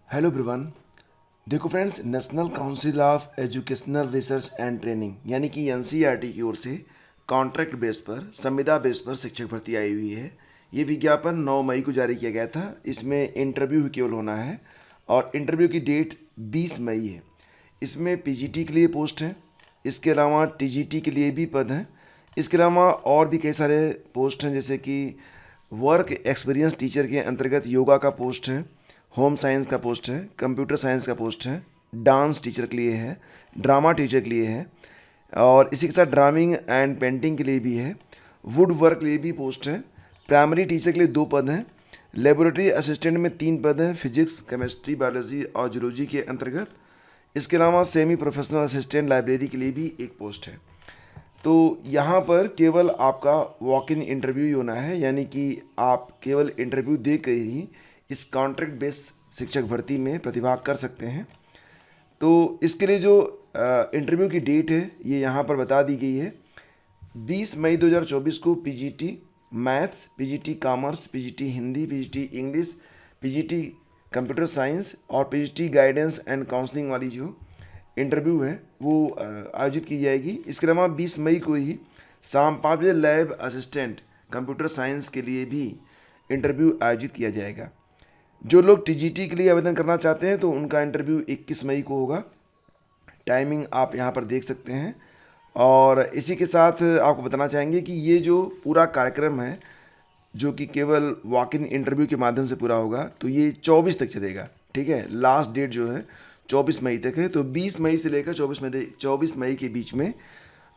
Hello everyone. देखो friends, National Council of Educational Research and Training यानी कि NCERT की ओर से कॉन्ट्रैक्ट बेस पर संविदा बेस पर शिक्षक भर्ती आई हुई है। ये विज्ञापन 9 मई को जारी किया गया था। इसमें इंटरव्यू ही केवल होना है और इंटरव्यू की डेट 20 मई है। इसमें पीजीटी के लिए पोस्ट है, इसके अलावा टीजीटी के लिए भी पद हैं, इसके अलावा और भी कई सारे पोस्ट हैं, जैसे कि वर्क एक्सपीरियंस टीचर के अंतर्गत योगा का पोस्ट है, होम साइंस का पोस्ट है, कंप्यूटर साइंस का पोस्ट है, डांस टीचर के लिए है, ड्रामा टीचर के लिए है और इसी के साथ ड्राइंग एंड पेंटिंग के लिए भी है, वुड वर्क के लिए भी पोस्ट है। प्राइमरी टीचर के लिए 2 पद हैं, लेबोरेटरी असिस्टेंट में 3 पद हैं, फिजिक्स केमिस्ट्री बायोलॉजी और जूलॉजी के अंतर्गत। इसके अलावा सेमी प्रोफेशनल असिस्टेंट लाइब्रेरी के लिए भी एक पोस्ट है। तो यहाँ पर केवल आपका वॉक इन इंटरव्यू ही होना है, यानी कि आप केवल इंटरव्यू दे कर ही इस कॉन्ट्रैक्ट बेस्ड शिक्षक भर्ती में प्रतिभाग कर सकते हैं। तो इसके लिए जो इंटरव्यू की डेट है ये यहाँ पर बता दी गई है। 20 मई 2024 को PGT maths, PGT commerce, PGT Hindi, PGT English, PGT computer science और पीजीटी गाइडेंस एंड काउंसलिंग वाली जो इंटरव्यू है वो आयोजित की जाएगी। इसके अलावा 20 मई को ही शाम 5 बजे लैब असिस्टेंट कंप्यूटर साइंस के लिए भी इंटरव्यू आयोजित किया जाएगा। जो लोग टीजीटी के लिए आवेदन करना चाहते हैं तो उनका इंटरव्यू 21 मई को होगा। टाइमिंग आप यहाँ पर देख सकते हैं। और इसी के साथ आपको बताना चाहेंगे कि ये जो पूरा कार्यक्रम है, जो कि केवल वॉक इन इंटरव्यू के माध्यम से पूरा होगा, तो ये 24 तक चलेगा। ठीक है, लास्ट डेट जो है 24 मई तक है। तो 20 मई से लेकर 24 मई के बीच में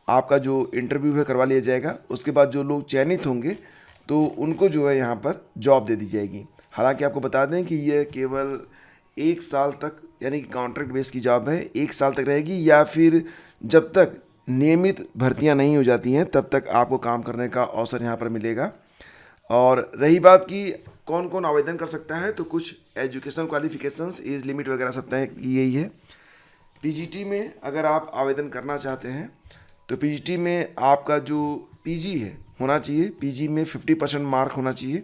आपका जो इंटरव्यू है करवा लिया जाएगा। उसके बाद जो लोग चयनित होंगे तो उनको जो है यहाँ पर जॉब दे दी जाएगी। हालांकि आपको बता दें कि यह केवल 1 साल तक, यानी कि कॉन्ट्रैक्ट बेस की जॉब है, 1 साल तक रहेगी, या फिर जब तक नियमित भर्तियां नहीं हो जाती हैं तब तक आपको काम करने का अवसर यहाँ पर मिलेगा। और रही बात कि कौन कौन आवेदन कर सकता है, तो कुछ एजुकेशनल क्वालिफिकेशंस, एज लिमिट वगैरह सब तय की यही है। पीजीटी में अगर आप आवेदन करना चाहते हैं तो पीजीटी में आपका जो पीजी है होना चाहिए, पीजी में 50% मार्क होना चाहिए।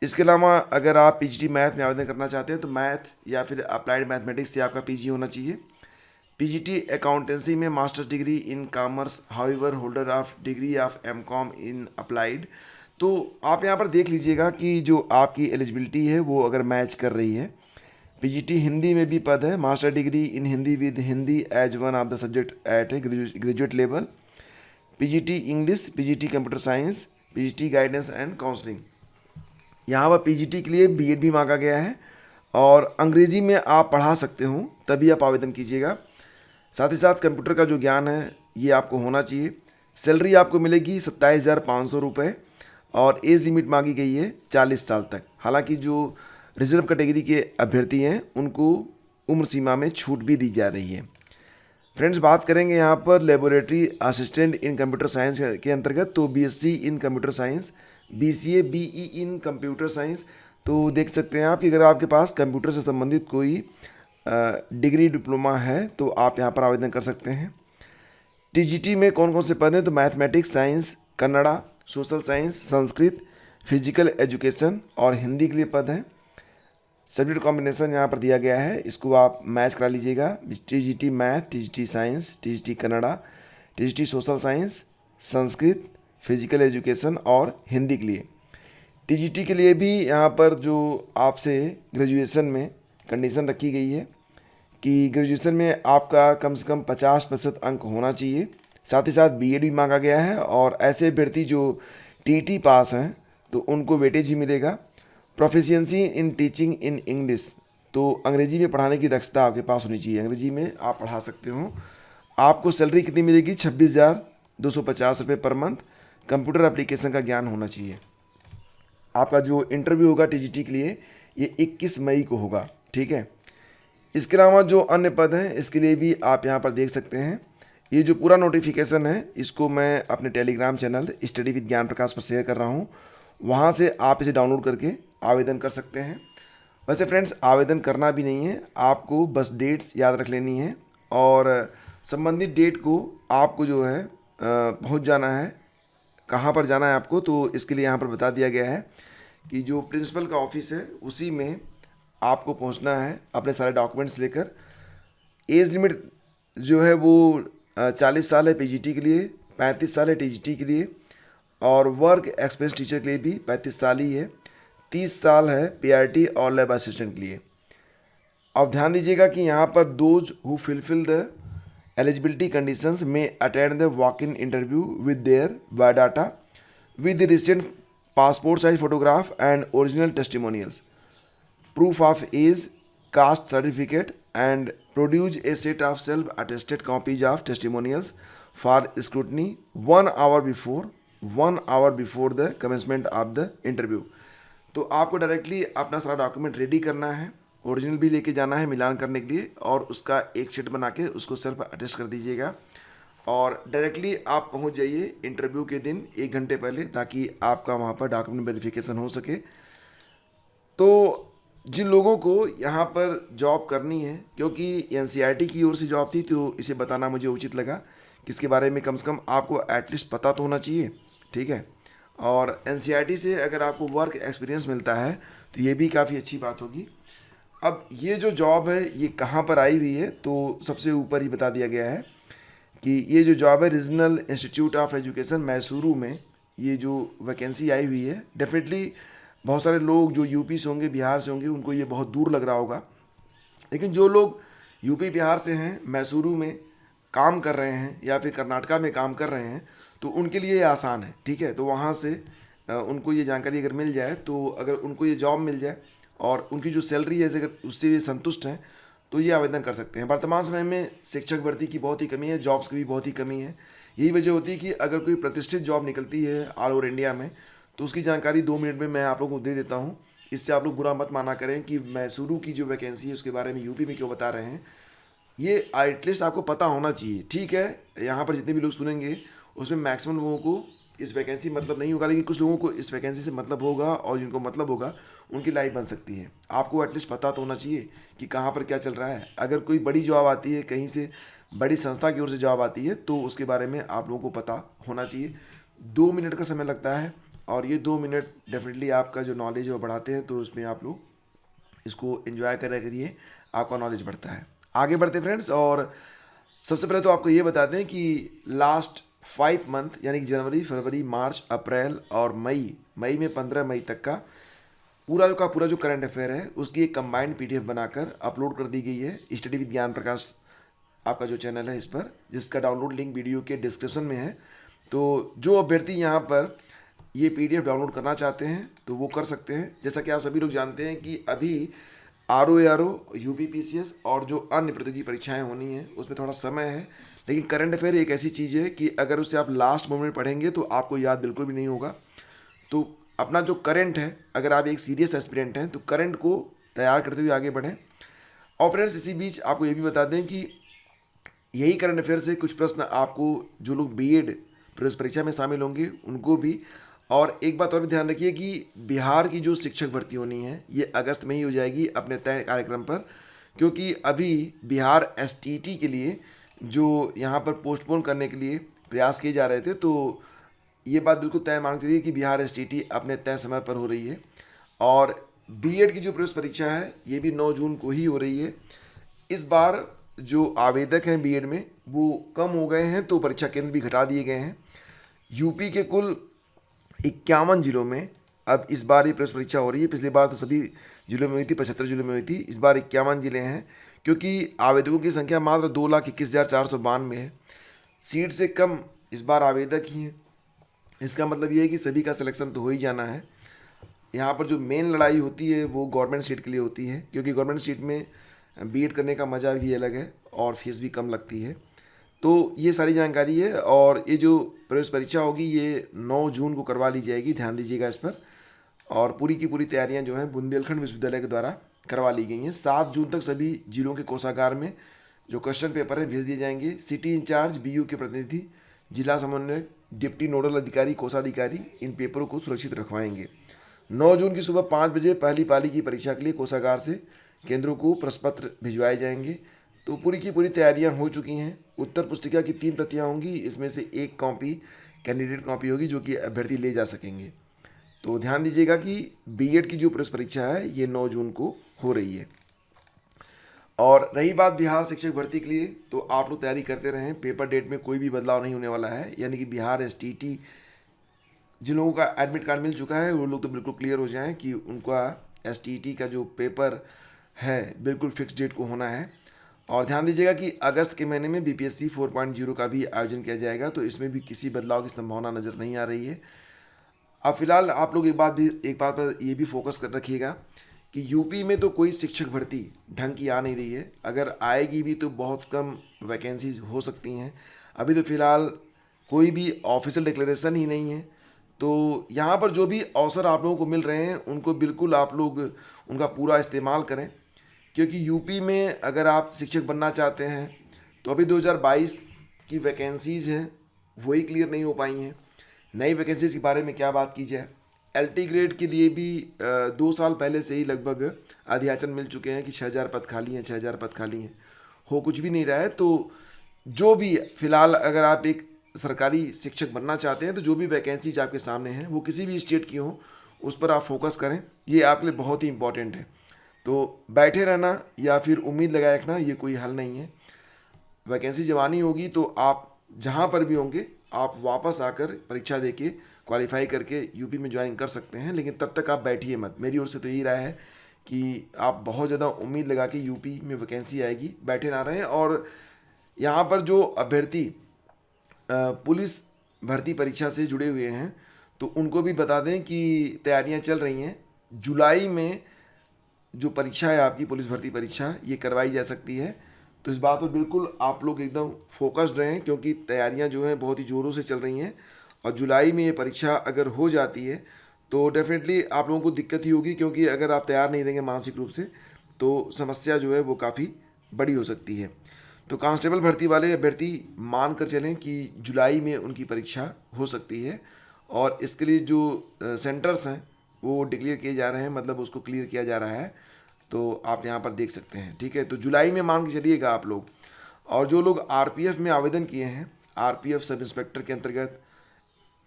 इसके अलावा अगर आप पीजीटी मैथ में आवेदन करना चाहते हैं तो मैथ या फिर अप्लाइड मैथमेटिक्स से आपका पीजी होना चाहिए। पीजीटी अकाउंटेंसी में masters degree in commerce, however holder of degree of MCom in applied. तो आप यहाँ पर देख लीजिएगा कि जो आपकी एलिजिबिलिटी है वो अगर मैच कर रही है। पीजीटी हिंदी में भी पद है, master degree in Hindi with Hindi as one of the subject at a graduate level. PGT English, PGT computer science, PGT guidance and counselling. यहाँ पर पीजीटी के लिए बीएड भी मांगा गया है और अंग्रेजी में आप पढ़ा सकते हो तभी आप आवेदन कीजिएगा। साथ ही साथ कंप्यूटर का जो ज्ञान है ये आपको होना चाहिए। सैलरी आपको मिलेगी 27,500 रुपये और एज लिमिट मांगी गई है 40 साल तक। हालांकि जो रिजर्व कैटेगरी के अभ्यर्थी हैं उनको उम्र सीमा में छूट भी दी जा रही है। फ्रेंड्स, बात करेंगे यहाँ पर laboratory assistant in computer science के अंतर्गत, तो BSc in computer science, BCA BE in computer science. तो देख सकते हैं आप कि अगर आपके पास कंप्यूटर से संबंधित कोई डिग्री डिप्लोमा है तो आप यहाँ पर आवेदन कर सकते हैं। टीजीटी में कौन कौन से पद हैं, तो mathematics, science, Kannada, social science, Sanskrit, physical education और हिंदी के लिए पद हैं। सब्जेक्ट कॉम्बिनेशन यहाँ पर दिया गया है, इसको आप मैच करा लीजिएगा। TGT math, TGT science, TGT Kannada, TGT social science, Sanskrit, physical education और हिंदी के लिए। टीजीटी के लिए भी यहाँ पर जो आपसे ग्रेजुएशन में कंडीशन रखी गई है कि ग्रेजुएशन में आपका कम से कम 50% अंक होना चाहिए। साथ ही साथ बीएड भी मांगा गया है और ऐसे अभ्यर्थी जो टीटी पास हैं तो उनको वेटेज ही मिलेगा। Proficiency in teaching in English, तो अंग्रेजी में पढ़ाने की दक्षता आपके पास होनी चाहिए, अंग्रेजी में आप पढ़ा सकते हो। आपको सैलरी कितनी मिलेगी, 26,250 रुपये पर मंथ। कंप्यूटर एप्लीकेशन का ज्ञान होना चाहिए। आपका जो इंटरव्यू होगा टीजीटी के लिए ये 21 मई को होगा। ठीक है, इसके अलावा जो अन्य पद हैं इसके लिए भी आप यहाँ पर देख सकते हैं। ये जो पूरा नोटिफिकेशन है इसको मैं अपने टेलीग्राम चैनल स्टडी विद ज्ञान प्रकाश पर शेयर कर रहा हूँ, वहाँ से आप इसे डाउनलोड करके आवेदन कर सकते हैं। वैसे फ्रेंड्स, आवेदन करना भी नहीं है, आपको बस डेट्स याद रख लेनी है और संबंधित डेट को आपको जो है पहुँच जाना है। कहाँ पर जाना है आपको, तो इसके लिए यहाँ पर बता दिया गया है कि जो प्रिंसिपल का ऑफिस है उसी में आपको पहुंचना है अपने सारे डॉक्यूमेंट्स लेकर। एज लिमिट जो है वो 40 साल है पीजीटी के लिए, 35 साल है टीजीटी के लिए, और वर्क एक्सपीरियंस टीचर के लिए भी 35 साल ही है, 30 साल है पीआरटी और लैब असिस्टेंट के लिए। अब ध्यान दीजिएगा कि यहाँ पर those who fulfil the eligibility conditions may attend the walk in interview with their biodata with the recent passport size photograph and original testimonials, proof of age, caste certificate, and produce a set of self-attested copies of testimonials for scrutiny 1 hour before the commencement of the interview। तो आपको directly अपना सारा document ready करना है, original भी लेके जाना है मिलान करने के लिए, और उसका एक शीट बना के उसको सेल्फ अटेस्ट कर दीजिएगा और डायरेक्टली आप पहुंच जाइए इंटरव्यू के दिन 1 घंटे पहले, ताकि आपका वहां पर डॉक्यूमेंट वेरिफिकेशन हो सके। तो जिन लोगों को यहाँ पर जॉब करनी है, क्योंकि एनसीईआरटी की ओर से जॉब थी तो इसे बताना मुझे उचित लगा कि इसके बारे में कम से कम आपको एटलीस्ट पता तो होना चाहिए, ठीक है। और एनसीईआरटी से अगर आपको वर्क एक्सपीरियंस मिलता है तो ये भी काफ़ी अच्छी बात होगी। अब ये जो जॉब है ये कहाँ पर आई हुई है, तो सबसे ऊपर ही बता दिया गया है कि ये जो जॉब है regional institute of education Mysuru में ये जो वैकेंसी आई हुई है। डेफिनेटली बहुत सारे लोग जो यूपी से होंगे, बिहार से होंगे, उनको ये बहुत दूर लग रहा होगा, लेकिन जो लोग यूपी बिहार से हैं, मैसूरू में काम कर रहे हैं या फिर कर्नाटका में काम कर रहे हैं, तो उनके लिए ये आसान है, ठीक है। तो वहाँ से उनको ये जानकारी अगर मिल जाए, तो अगर उनको ये जॉब मिल जाए और उनकी जो सैलरी है अगर उससे ये संतुष्ट हैं तो ये आवेदन कर सकते हैं। वर्तमान समय में शिक्षक भर्ती की बहुत ही कमी है, जॉब्स की भी बहुत ही कमी है। यही वजह होती है कि अगर कोई प्रतिष्ठित जॉब निकलती है ऑल ओवर इंडिया में, तो उसकी जानकारी 2 मिनट में मैं आप लोगों को दे देता हूँ। इससे आप लोग बुरा मत माना करें कि मैसूरू की जो वैकेंसी है उसके बारे में यूपी में क्यों बता रहे हैं। ये एटलीस्ट आपको पता होना चाहिए, ठीक है। यहाँ पर जितने भी लोग सुनेंगे उसमें मैक्सिमम लोगों को इस वैकेंसी मतलब नहीं होगा, लेकिन कुछ लोगों को इस वैकेंसी से मतलब होगा, और जिनको मतलब होगा उनकी लाइफ बन सकती है। आपको एटलीस्ट पता तो होना चाहिए कि कहाँ पर क्या चल रहा है। अगर कोई बड़ी जॉब आती है, कहीं से बड़ी संस्था की ओर से जॉब आती है, तो उसके बारे में आप लोगों को पता होना चाहिए। 2 मिनट का समय लगता है और ये 2 मिनट डेफिनेटली आपका जो नॉलेज है वो बढ़ाते हैं, तो उसमें आप लोग इसको एंजॉय करा करिए, आपका नॉलेज बढ़ता है। आगे बढ़ते फ्रेंड्स, और सबसे पहले तो आपको ये बताते हैं कि लास्ट 5 मंथ यानी कि जनवरी, फरवरी, मार्च, अप्रैल और मई में 15 मई तक का पूरा जो करंट अफेयर है उसकी एक कंबाइंड पीडीएफ बनाकर अपलोड कर दी गई है स्टडी विद ज्ञान प्रकाश आपका जो चैनल है इस पर, जिसका डाउनलोड लिंक वीडियो के डिस्क्रिप्शन में है। तो जो अभ्यर्थी यहाँ पर ये पीडीएफ डाउनलोड करना चाहते हैं तो वो कर सकते हैं। जैसा कि आप सभी लोग जानते हैं कि अभी आरओ, यूपीपीसीएस और जो अन्य प्रतियोगी परीक्षाएं होनी है उसमें थोड़ा समय है, लेकिन करंट अफेयर एक ऐसी चीज़ है कि अगर उसे आप लास्ट मोमेंट पढ़ेंगे तो आपको याद बिल्कुल भी नहीं होगा। तो अपना जो करंट है, अगर आप एक सीरियस एस्पिरेंट हैं तो करंट को तैयार करते हुए आगे बढ़ें। और फ्रेंड्स इसी बीच आपको ये भी बता दें कि यही करंट अफेयर से कुछ प्रश्न आपको जो लोग बीएड प्रवेश परीक्षा में शामिल होंगे उनको भी। और एक बात और भी ध्यान रखिए कि बिहार की जो शिक्षक भर्ती होनी है ये अगस्त में ही हो जाएगी अपने तय कार्यक्रम पर, क्योंकि अभी बिहार एसटीटी के लिए जो यहाँ पर पोस्टपोन करने के लिए प्रयास किए जा रहे थे, तो ये बात बिल्कुल तय मान चलिए कि बिहार एसटीटी अपने तय समय पर हो रही है। और बीएड की जो प्रवेश परीक्षा है ये भी 9 जून को ही हो रही है। इस बार जो आवेदक हैं बीएड में वो कम हो गए हैं, तो परीक्षा केंद्र भी घटा दिए गए हैं। यूपी के कुल 51 जिलों में अब इस बार ये प्रवेश परीक्षा हो रही है। पिछली बार तो सभी जिलों में हुई थी, 75 जिलों में हुई थी। इस बार 51 जिले हैं, क्योंकि आवेदकों की संख्या मात्र 2,21,492 है। सीट से कम इस बार आवेदक ही हैं। इसका मतलब ये है कि सभी का सिलेक्शन तो हो ही जाना है। यहाँ पर जो मेन लड़ाई होती है वो गवर्नमेंट सीट के लिए होती है, क्योंकि गवर्नमेंट सीट में बीएड करने का मज़ा भी अलग है और फीस भी कम लगती है। तो ये सारी जानकारी है, और ये जो प्रवेश परीक्षा होगी ये 9 जून को करवा ली जाएगी, ध्यान दीजिएगा इस पर। और पूरी की पूरी तैयारियां जो हैं बुंदेलखंड विश्वविद्यालय के द्वारा करवा ली गई हैं। 7 जून तक सभी जिलों के कोषागार में जो क्वेश्चन पेपर हैं भेज दिए जाएंगे। सिटी इंचार्ज, बीयू के प्रतिनिधि, जिला समन्वयक, डिप्टी नोडल अधिकारी, कोषाधिकारी इन पेपरों को सुरक्षित रखवाएंगे। 9 जून की सुबह 5 बजे पहली पाली की परीक्षा के लिए कोषागार से केंद्रों को प्रश्नपत्र भिजवाए जाएंगे। तो पूरी की पूरी तैयारियां हो चुकी हैं। उत्तर पुस्तिका की 3 प्रतियां होंगी, इसमें से 1 कॉपी कैंडिडेट कॉपी होगी जो कि अभ्यर्थी ले जा सकेंगे। तो ध्यान दीजिएगा कि बीएड की जो प्रवेश परीक्षा है ये 9 जून को हो रही है। और रही बात बिहार शिक्षक भर्ती के लिए, तो आप लोग तैयारी करते रहें, पेपर डेट में कोई भी बदलाव नहीं होने वाला है। यानी कि बिहार एसटीटी जिन लोगों का एडमिट कार्ड मिल चुका है वो लोग तो बिल्कुल क्लियर हो जाएं कि उनका एसटीटी का जो पेपर है बिल्कुल फिक्स डेट को होना है। और ध्यान दीजिएगा कि अगस्त के महीने में बीपीएससी 4.0 का भी आयोजन किया जाएगा, तो इसमें भी किसी बदलाव की संभावना नज़र नहीं आ रही है। अब फिलहाल आप लोग एक बात पर ये भी फोकस कर रखिएगा कि यूपी में तो कोई शिक्षक भर्ती ढंग की आ नहीं रही है। अगर आएगी भी तो बहुत कम वैकेंसीज हो सकती हैं। अभी तो फिलहाल कोई भी ऑफिशियल डिक्लेरेशन ही नहीं है। तो यहाँ पर जो भी अवसर आप लोगों को मिल रहे हैं उनको बिल्कुल आप लोग उनका पूरा इस्तेमाल करें, क्योंकि यूपी में अगर आप शिक्षक बनना चाहते हैं तो अभी 2022 की वैकेंसीज़ हैं वही क्लियर नहीं हो पाई हैं। नई वैकेंसीज के बारे में क्या बात की जाए, एलटी ग्रेड के लिए भी 2 साल पहले से ही लगभग अधियाचन मिल चुके हैं कि 6000 पद खाली हैं, 6000 पद खाली हैं, हो कुछ भी नहीं रहा है। तो जो भी फिलहाल अगर आप एक सरकारी शिक्षक बनना चाहते हैं तो जो भी वैकेंसीज आपके सामने हैं वो किसी भी स्टेट की हो उस पर आप फोकस करें, ये आपके लिए बहुत ही इंपॉर्टेंट है। तो बैठे रहना या फिर उम्मीद लगाए रखना ये कोई हल नहीं है। वैकेंसी जब आनी होगी तो आप जहाँ पर भी होंगे आप वापस आकर परीक्षा देके क्वालिफाई करके यूपी में ज्वाइन कर सकते हैं, लेकिन तब तक आप बैठिए मत। मेरी ओर से तो यही राय है कि आप बहुत ज़्यादा उम्मीद लगा के यूपी में वैकेंसी आएगी बैठे ना रहें। और यहाँ पर जो अभ्यर्थी पुलिस भर्ती परीक्षा से जुड़े हुए हैं तो उनको भी बता दें कि तैयारियां चल रही हैं। जुलाई में जो परीक्षा है आपकी पुलिस भर्ती परीक्षा ये करवाई जा सकती है। तो इस बात पर बिल्कुल आप लोग एकदम फोकस्ड रहें, क्योंकि तैयारियां जो हैं बहुत ही ज़ोरों से चल रही हैं। और जुलाई में ये परीक्षा अगर हो जाती है तो डेफिनेटली आप लोगों को दिक्कत ही होगी, क्योंकि अगर आप तैयार नहीं रहेंगे मानसिक रूप से तो समस्या जो है वो काफ़ी बड़ी हो सकती है। तो कांस्टेबल भर्ती वाले अभ्यर्थी मान कर चलें कि जुलाई में उनकी परीक्षा हो सकती है। और इसके लिए जो सेंटर्स हैं वो डिक्लेयर किए जा रहे हैं, मतलब उसको क्लियर किया जा रहा है। तो आप यहाँ पर देख सकते हैं, ठीक है। तो जुलाई में मान के चलिएगा आप लोग। और जो लोग आरपीएफ में आवेदन किए हैं, आरपीएफ सब इंस्पेक्टर के अंतर्गत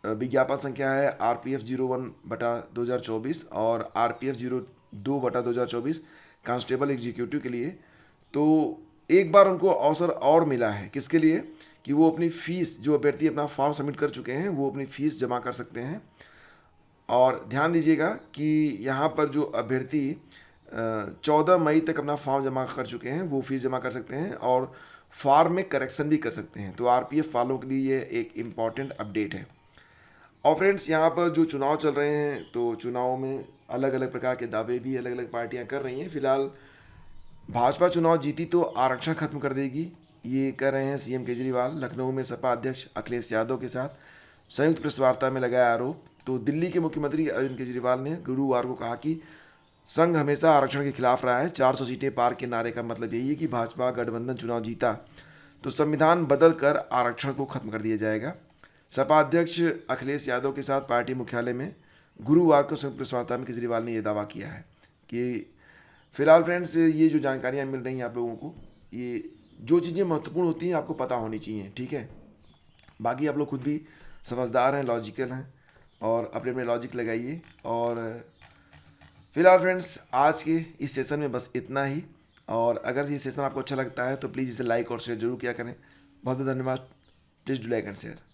विज्ञापन संख्या है आरपीएफ 01/2024 और आरपीएफ 02/2024 कांस्टेबल एग्जीक्यूटिव के लिए, तो एक बार उनको अवसर और मिला है। किसके लिए? कि वो अपनी फ़ीस, जो अभ्यर्थी अपना फॉर्म सबमिट कर चुके हैं वो अपनी फ़ीस जमा कर सकते हैं। और ध्यान दीजिएगा कि यहाँ पर जो अभ्यर्थी 14 मई तक अपना फॉर्म जमा कर चुके हैं वो फीस जमा कर सकते हैं और फॉर्म में करेक्शन भी कर सकते हैं। तो आरपीएफ वालों के लिए ये एक इम्पॉर्टेंट अपडेट है। और फ्रेंड्स, यहाँ पर जो चुनाव चल रहे हैं तो चुनाव में अलग अलग प्रकार के दावे भी अलग अलग पार्टियाँ कर रही हैं। फिलहाल भाजपा चुनाव जीती तो आरक्षण खत्म कर देगी, ये कर रहे हैं सीएम केजरीवाल। लखनऊ में सपा अध्यक्ष अखिलेश यादव के साथ संयुक्त प्रेस वार्ता में लगाया आरोप। तो दिल्ली के मुख्यमंत्री अरविंद केजरीवाल ने गुरुवार को कहा कि संघ हमेशा आरक्षण के खिलाफ रहा है। 400 सीटें पार के नारे का मतलब यही है कि भाजपा गठबंधन चुनाव जीता तो संविधान बदल कर आरक्षण को खत्म कर दिया जाएगा। सपा अध्यक्ष अखिलेश यादव के साथ पार्टी मुख्यालय में गुरुवार को संयुक्त प्रेस वार्ता में केजरीवाल ने यह दावा किया है कि फिलहाल फ्रेंड्स ये जो जानकारियाँ मिल रही हैं आप लोगों को, ये जो चीज़ें महत्वपूर्ण होती हैं आपको पता होनी चाहिए, ठीक है। बाकी आप लोग खुद भी समझदार हैं, लॉजिकल हैं और अपने अपने लॉजिक लगाइए। और फिलहाल फ्रेंड्स आज के इस सेशन में बस इतना ही। और अगर ये सेशन आपको अच्छा लगता है तो प्लीज़ इसे लाइक और शेयर जरूर किया करें। बहुत बहुत धन्यवाद। Please do like and share.